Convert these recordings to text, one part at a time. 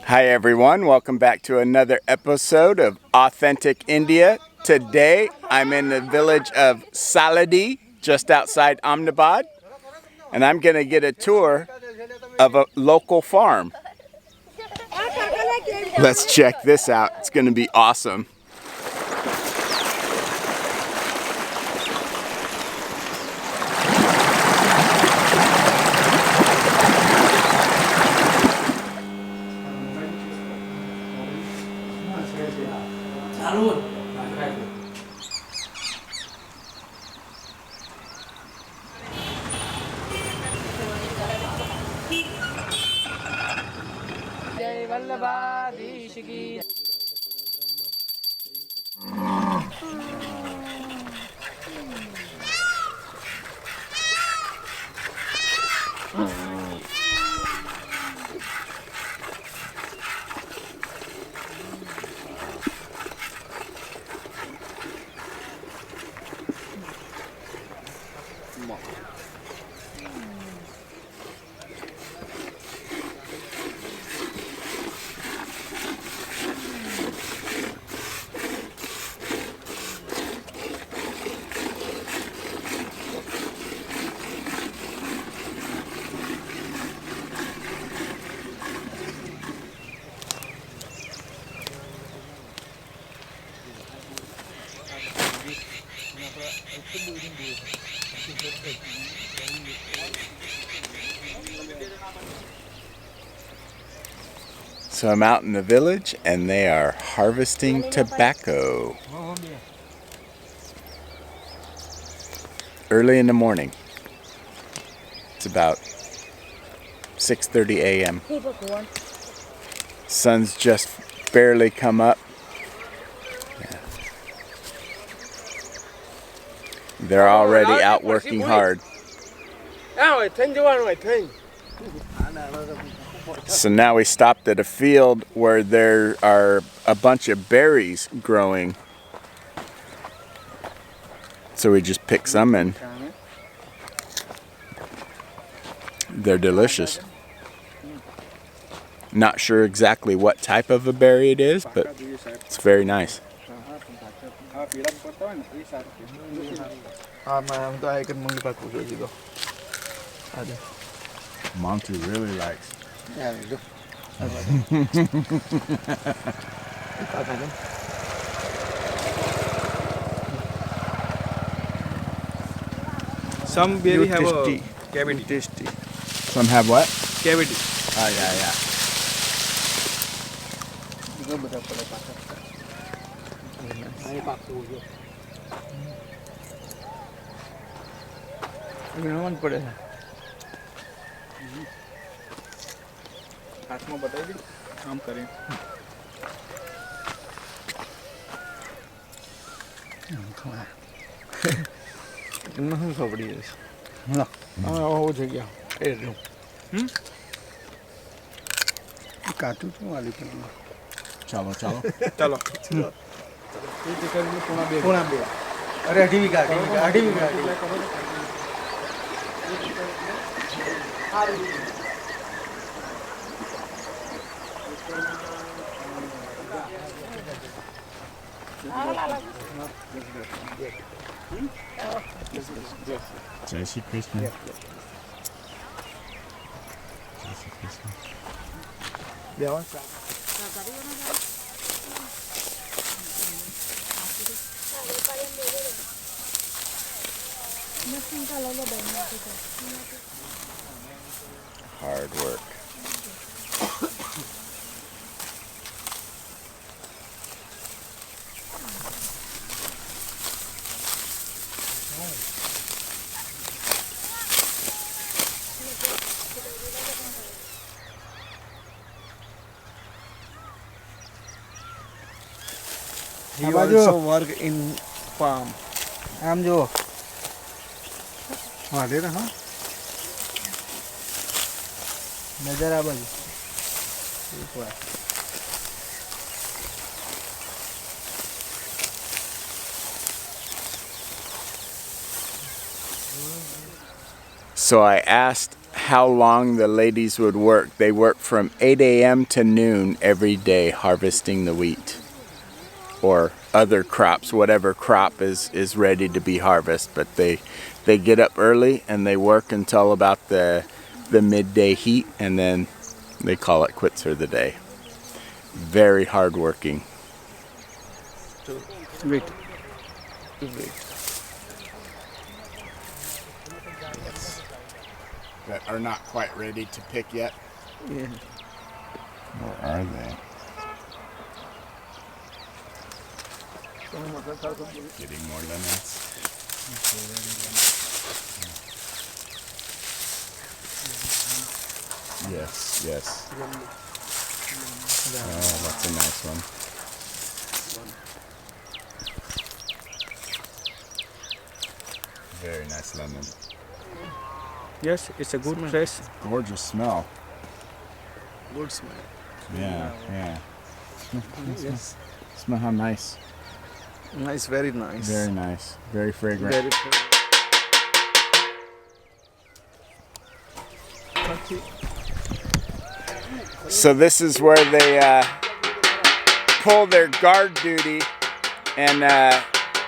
Hi everyone, welcome back to another episode of Authentic India. Today I'm in the village of Saladi, just outside Ahmedabad, and I'm going to get a tour of a local farm. Let's check this out, it's going to be awesome. So I'm out in the village and they are harvesting tobacco. Early in the morning. It's about 6:30 a.m. Sun's just barely come up. Yeah. They're already out working hard. So now we stopped at a field where there are a bunch of berries growing. So we just picked some and they're delicious. Not sure exactly what type of a berry it is, but it's very nice. Montu really likes. Some berry have a cavity. Tasty. Some have what? Cavity. Oh yeah, yeah. हाथ में बताइए काम करें इनमें हम खबड़ी है ना हो जाएगा ए लो काटू तो वाली पर चलो चलो चलो ये टिकट में पुना बे अरे अठी भी काटी Jai Shri Krishna. Jai Shri Krishna. Hard work. He also work in farm. आम जो हाँ दे रहा नजर आ भाई So I asked how long the ladies would work. They work from 8 a.m. to noon every day harvesting the wheat or other crops, whatever crop is ready to be harvested. But they get up early and they work until about the midday heat, and then they call it quits for the day. Very hard working. Wait. Yes. That are not quite ready to pick yet. Yeah. Or are they? Getting more lemons. Yes, yes. Oh, that's a nice one. Very nice lemon. Yes, it's a good fresh. Gorgeous smell. Good smell. Yeah, yeah. Yes. Smell how nice. Nice, very nice. Very nice. Very fragrant. Very fragrant. So this is where they pull their guard duty, and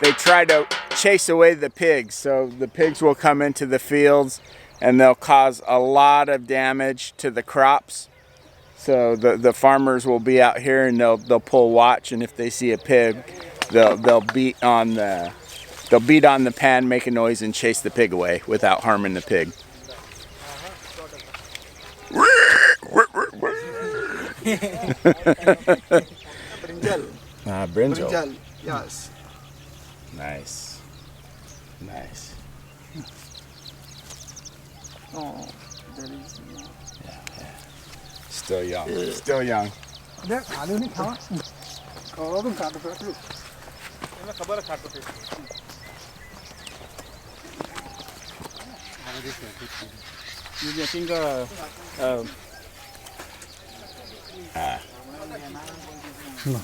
they try to chase away the pigs. So the pigs will come into the fields and they'll cause a lot of damage to the crops. So the farmers will be out here and they'll pull watch, and if they see a pig, they'll beat on the pan, make a noise, and chase the pig away without harming the pig. Brinjal. Brinjal. Brinjal. Yes. Nice. Nice. Oh, there is. Still young. Still young. You're getting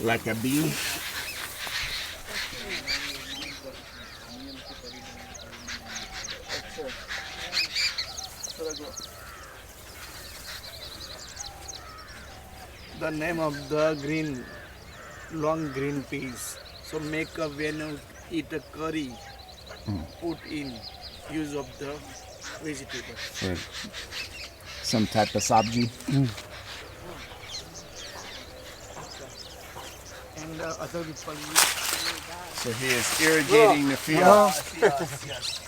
Like a bee. the name of the green, long green peas. So make a when you eat a curry, put in use of the vegetable. For some type of sabji. And other people So he is irrigating the field. yes.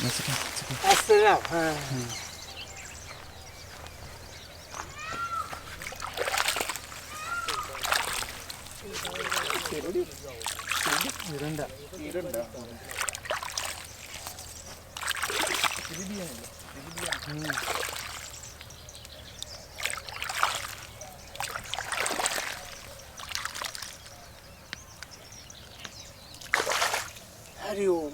That's okay. Hari Om.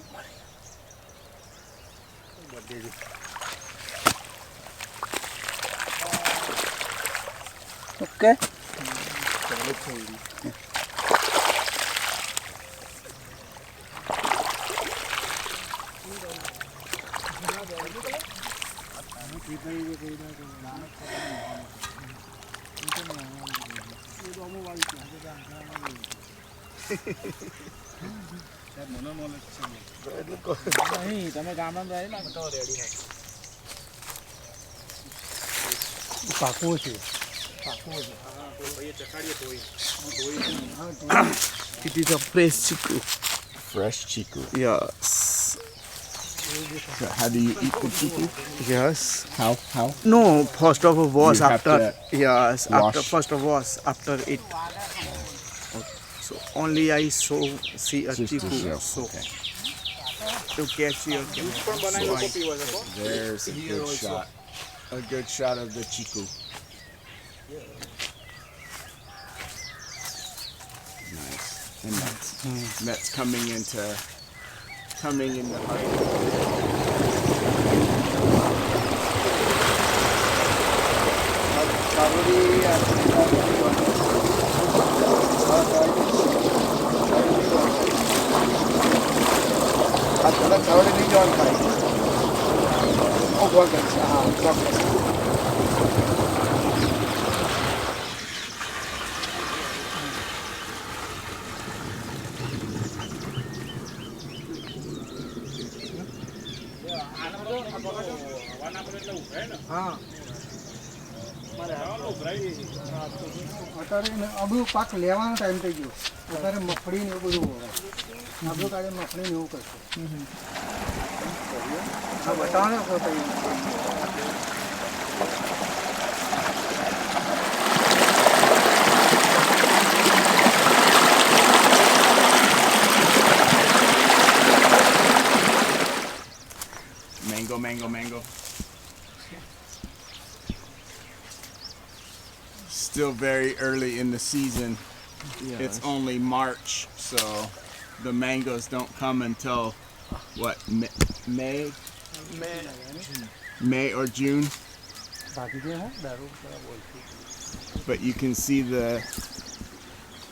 Okay. It is a fresh chiku. Fresh chiku. Yes. So how do you eat the chiku? Yes. How? No, first of all wash You have after. to Yes, wash. after first of wash after it. So only I see a Just to chiku. show. So Okay. to catch your There's a good shot. A good shot of the chiku. Nice. And that's coming into harvest. Pure white. Oh, chocolate. Chocolate. हाँ અત્યારે આપણું પાક લેવાનો time થઈ ગયો અત્યારે મગફળી ને એવું બધું હોય આપણું કાલે મગફળી ને એવું કરશે હા બતાવો ને Mango, mango, mango. Still very early in the season. Yeah. It's only March, so the mangoes don't come until what, May or June. But you can see the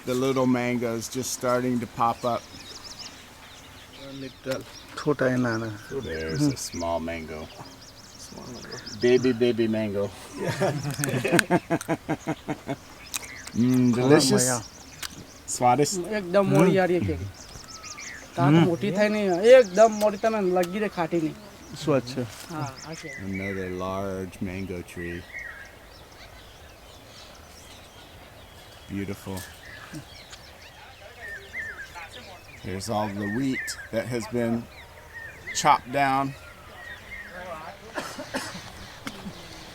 little mangoes just starting to pop up. Little छोटा है नाना There's a small mango. Baby mango. Delicious. स्वादिष्ट. एकदम मोड़ी आ रही है cake ताकि मोटी થાય નહીં એકદમ મોટી તમે લગી રે ખાટી નહીં स्वच्छ હા આ છે Another large mango tree. Beautiful. There's all the wheat that has been chopped down.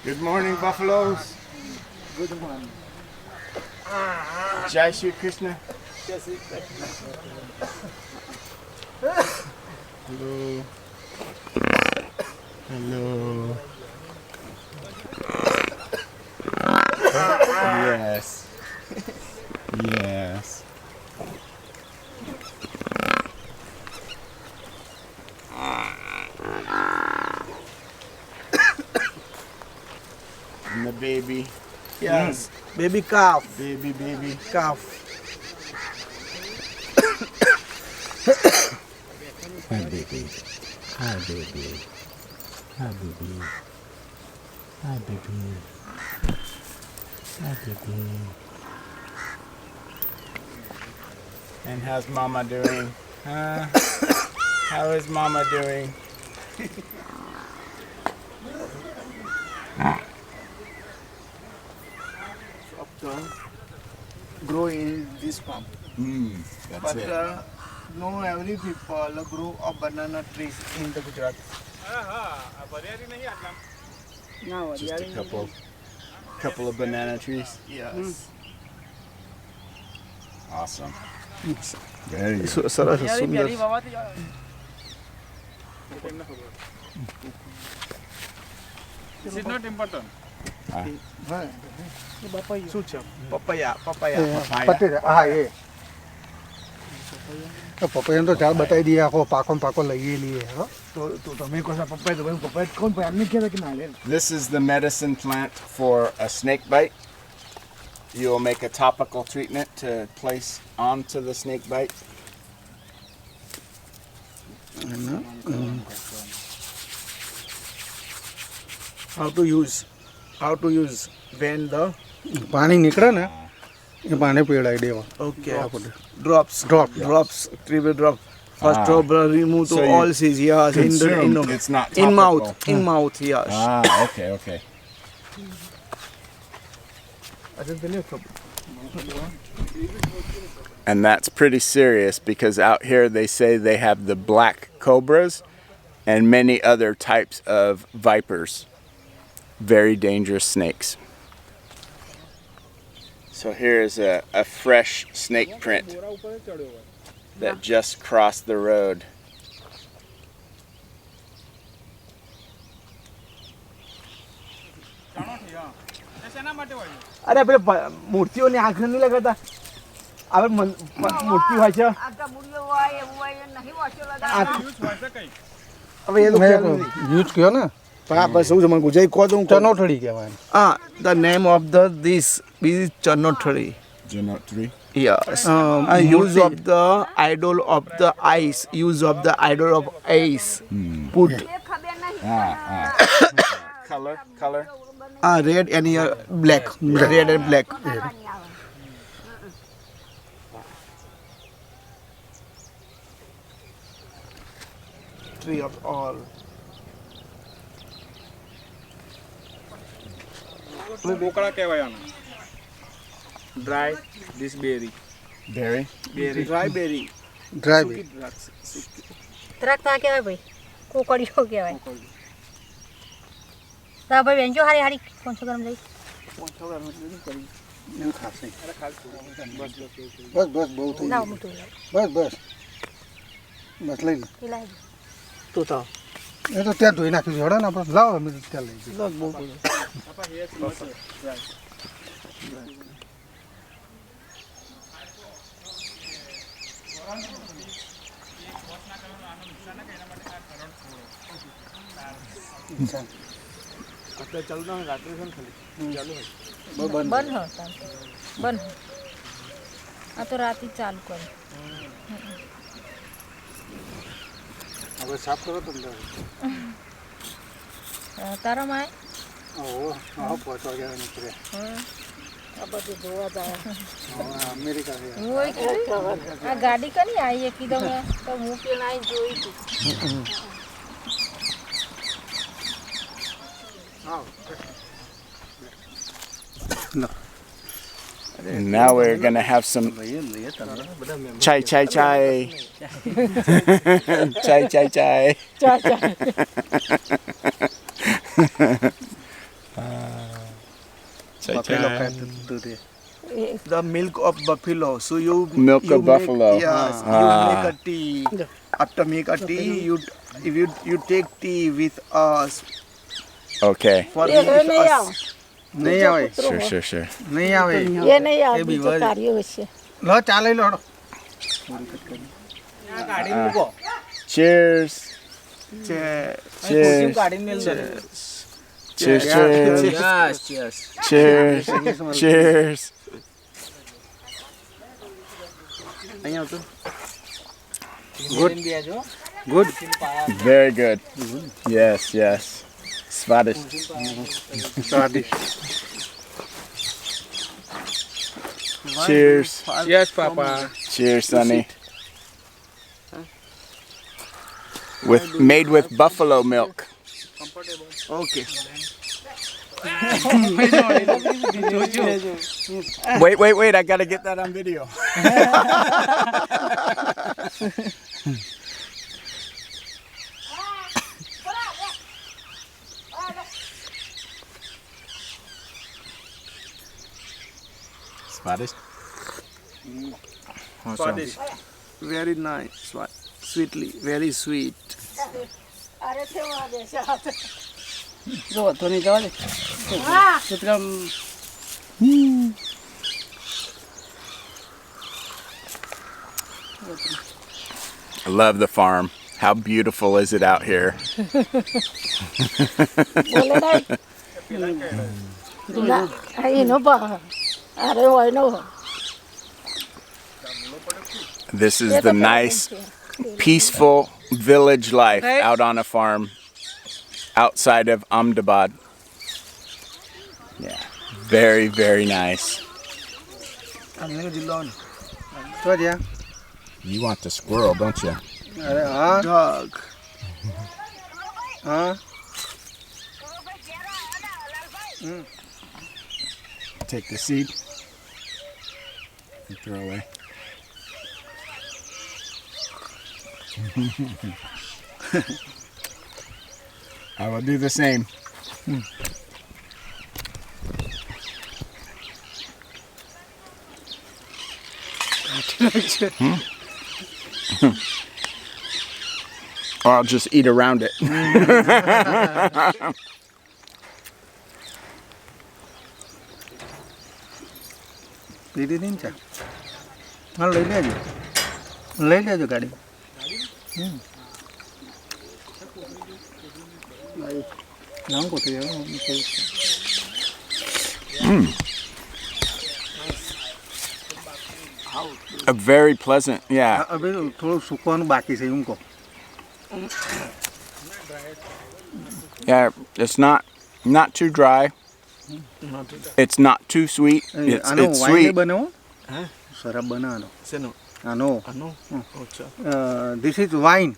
Good morning, buffaloes. Good morning. Jai Shri Krishna. Hello. Hello. Yes. Yes. And the baby. Yes. Baby calf. Baby. Calf. Hi, baby. Hi, baby. Hi, baby. Hi, baby. Hi, baby. And how's Mama doing? Huh? How is Mama doing? Grow in this farm. That's But it. no every people grow a banana trees in the Gujarat. ના Just a વરિયાળી couple of banana trees. Yes. Awesome. Very good. સરસ વરિયાળી સુંદર પહેલી વાવાથી This is not important. બપાઈ શું છે પપૈયા પટેલ હા એ પપૈયાનો તો ચાલ બતાવી દઈએ આખો પાકો લઈએ લઈએ હા તો તમે કહો છો પપૈયા તો પપૈયા કોણ ભાઈ અમને કહેતા કે ના લે This is the medicine plant for a snake bite. You will make a topical treatment to place onto the snake bite. how to use when the પાણી નીકળે ને એ પાણી પીવડાવી દેવા okay drops triple drop first Ah. drop remove So to you all seas yes in the Consume, it's not in topical. mouth yes Okay. And that's pretty serious because out here they say they have the black cobras and many other types of vipers. Very dangerous snakes. So here's a fresh snake print that just crossed the road. અરે આપણે મૂર્તિઓની આંખ નહીં લગાડતા હવે મૂર્તિ હોય છે હવે એ લોકો યુઝ કયો ને બસ શું છે મને ગુજરાતી કહો તો હું ચનોઠડી કહેવાય હા the name of the this is ચનોઠળી Janot 3. Yes. you Use of the idol of the ice. Use of the idol of ice. Put color. red and black. Red and black. Tree of all. બોકળા કહેવાય આનું dry this berry Berry. Dry berry. Dry Suki drugs. ત્રાકતા કહેવાય ભાઈ કોકડીઓ કહેવાય તા ભાઈ વેંજો હારી હારી 500 ગ્રામ લઈ બસ બસ બહુ થઈ લાવ ગયું મોટું લાવ બસ બસ બસ લઈ લો એ લાવ તો તો એ તો ત્યાં ધોઈ નાખ્યું છે હડો ને આપણે લાવો અમે ત્યાં લઈ જઈએ look bom. આપણે ચાલુ ના રાત્રે છે ને ખાલી ચાલુ હોય બંધ હો બંધ આ તો રાતે ચાલુ કરે હવે સાફ કરો તો તારા માય ઓહો હા પહોંચવા ગયા નીકળે આ બધું જોવા જાય અમેરિકા છે હું હોય કીધું આ ગાડી કની આવી કીધું મેં તો હું પેલા આવી જોઈ હતી And now we're gonna have some chai. Chai. ચા ચા બફેલો ખાય તો દે the milk of buffalo. So you Milk you of buffalo. Yes, you make a tea. After make a tea, you take tea with us Okay. for A with નહીં us. આવ નહીં આવે Sure. નહીં આવે એ નહીં આવ એ બી બીજું હોય. કાર્ય હશે લો ચા લઈ લો હડો Cheers. Cheers. Cheers. Good Very good. Yes. Svadish. સ્વાદિષ્ટ Cheers. Yes, Papa. Cheers, Sonny. Made with buffalo milk. Okay. Wait, I gotta get that on video. Spanish? Swedish. Very nice. Sweetly. Very sweet. જો તો નહીં જવા દે કેટલા I love the farm. How beautiful is it out here? બોલે નહીં ના અહીં નો બા અરે હોય નો This is the nice, peaceful village life out on a farm outside of Ahmedabad. Yeah, very nice. તો જ્યાં You want the squirrel, don't you? અરે હા Dog. હા Take the seed and throw away. I will do the same. Or I'll just eat around it. લીધી નહીં ચા હા લઈ લેજો ગાડી લાવું કોથળી Very pleasant. Yeah. હવે થોડું સુકવાનું બાકી છે એમ કહો. Yeah. It's not too dry. It's not too sweet. It's આનો વાઇન sweet. બનાવો. હા શરાબ બનાવવાનો. શેનો આનો. આનો અચ્છા This is wine.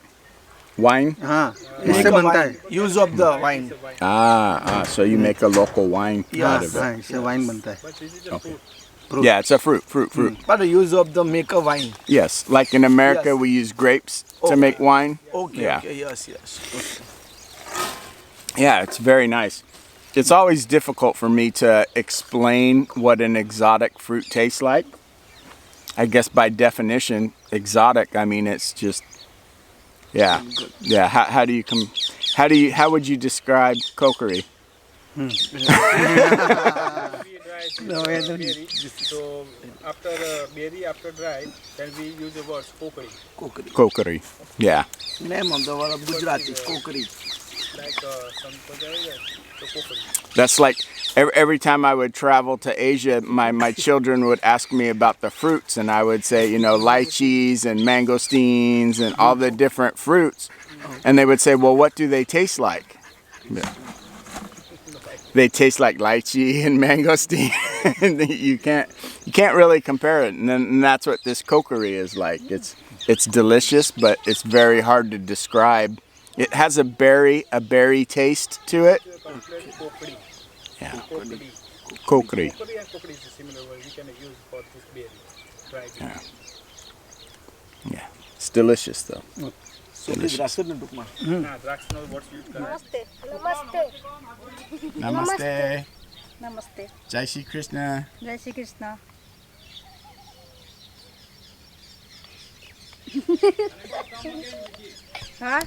Wine. हाँ इससे बनता है. use of the wine So you make a local wine out of हाँ it. इससे वाइन बनता है. Yeah, it's a fruit. but the use of the make a wine Yes, like in America, Yes. we use grapes to Okay. make wine. okay Yeah. okay yes okay. Yeah, it's very nice. It's always difficult for me to explain what an exotic fruit tastes like. I guess by definition, exotic, I mean it's just, yeah. How do you how would you describe kokery? No, So after berry, after dry, then we use the words kokari. Kokery. Yeah. name of the word of Gujarati kokari Like some so kokari. That's like every time I would travel to Asia, my children would ask me about the fruits, and I would say, lychees and mangosteens and all the different fruits, and they would say, well, what do they taste like? Yeah. They taste like lychee and mangosteen. you can't really compare it, and that's what this kokery is like. It's delicious, but it's very hard to describe. It has a berry taste to it. Yeah. Kokery. Kokari and kokari is a similar word we can use for this berry. Right. Yeah. It's delicious though. સોલી દ્રાક્ષ ને ટૂંકમાં Drugs know what's used correct. Namaste. નમસ્તે. Jai Shri Krishna. જય શ્રી કૃષ્ણ. હા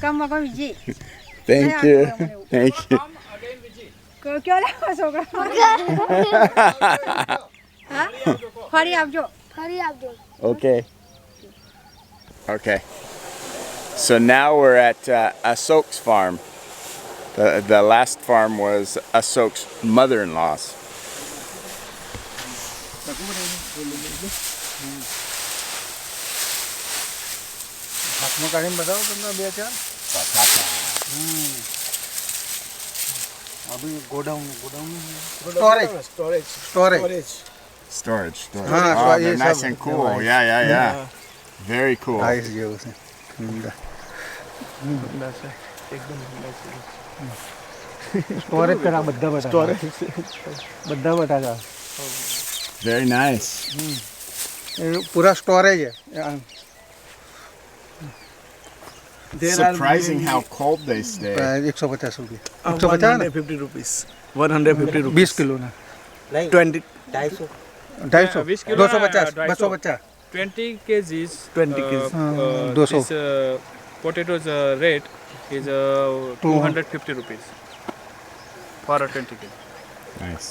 કમ Magam Viji Thank you. Thank you. કયો લેવા છોકરા હા ફરી આપજો. Okay. Okay. So now we're at Ashok's farm. The last farm was Ashok's mother-in-law's. હાથમાં કાઢીને બતાવો તમને બે ચાર. अभी गोडाउन स्टोरेज Storage. हाँ, Oh, ये they're nice सब and cool. Yeah. Very cool. Ice જેવું છે. સ્ટોરેજ કરા બધા બટાકા. Very nice. પૂરા સ્ટોરેજ है. Surprising how cold they stay. 150 रुपये. 150 ना? 150 rupees 150 rupees 20 किलो ना. 20 250 20 किलो 250 ना, 250 20 kgs. 20 kgs. 200 This potatoes rate is 250 rupees for a 20 kg. Nice.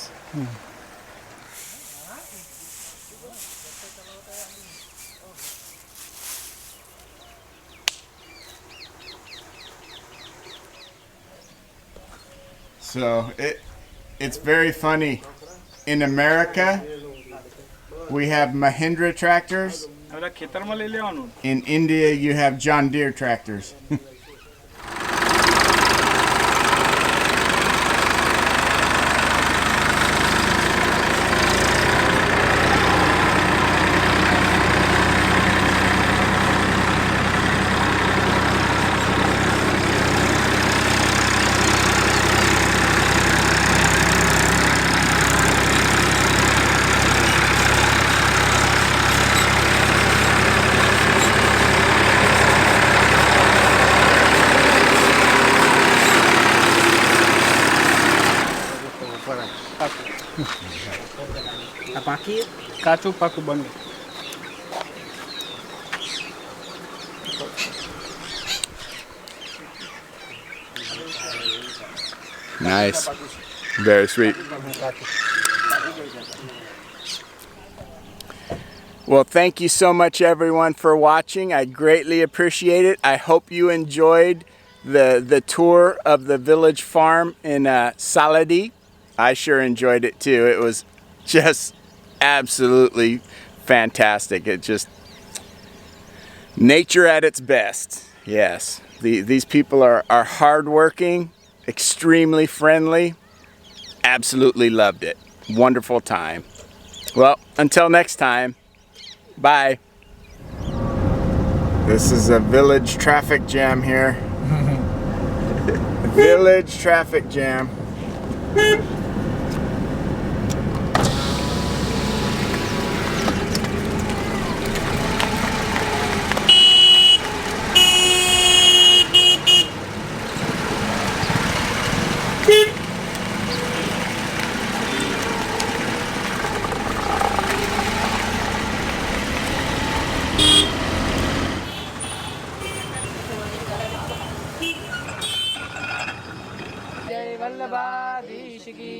So it's very funny. In America, we have Mahindra tractors. હવે ખેતરમાં લઈ લેવાનું. In India, you have John Deere tractors. કાચું પાકું બને. Nice. Very sweet. Well, thank you so much, everyone, for watching. I greatly appreciate it. I hope you enjoyed the tour of the village farm in Saladi. I sure enjoyed it too. It was just absolutely fantastic. It just nature at its best. Yes, these people are hardworking, extremely friendly. Absolutely loved it. Wonderful time. Well, until next time, bye. This is a village traffic jam here. Village traffic jam. जय वल्लभाधीश की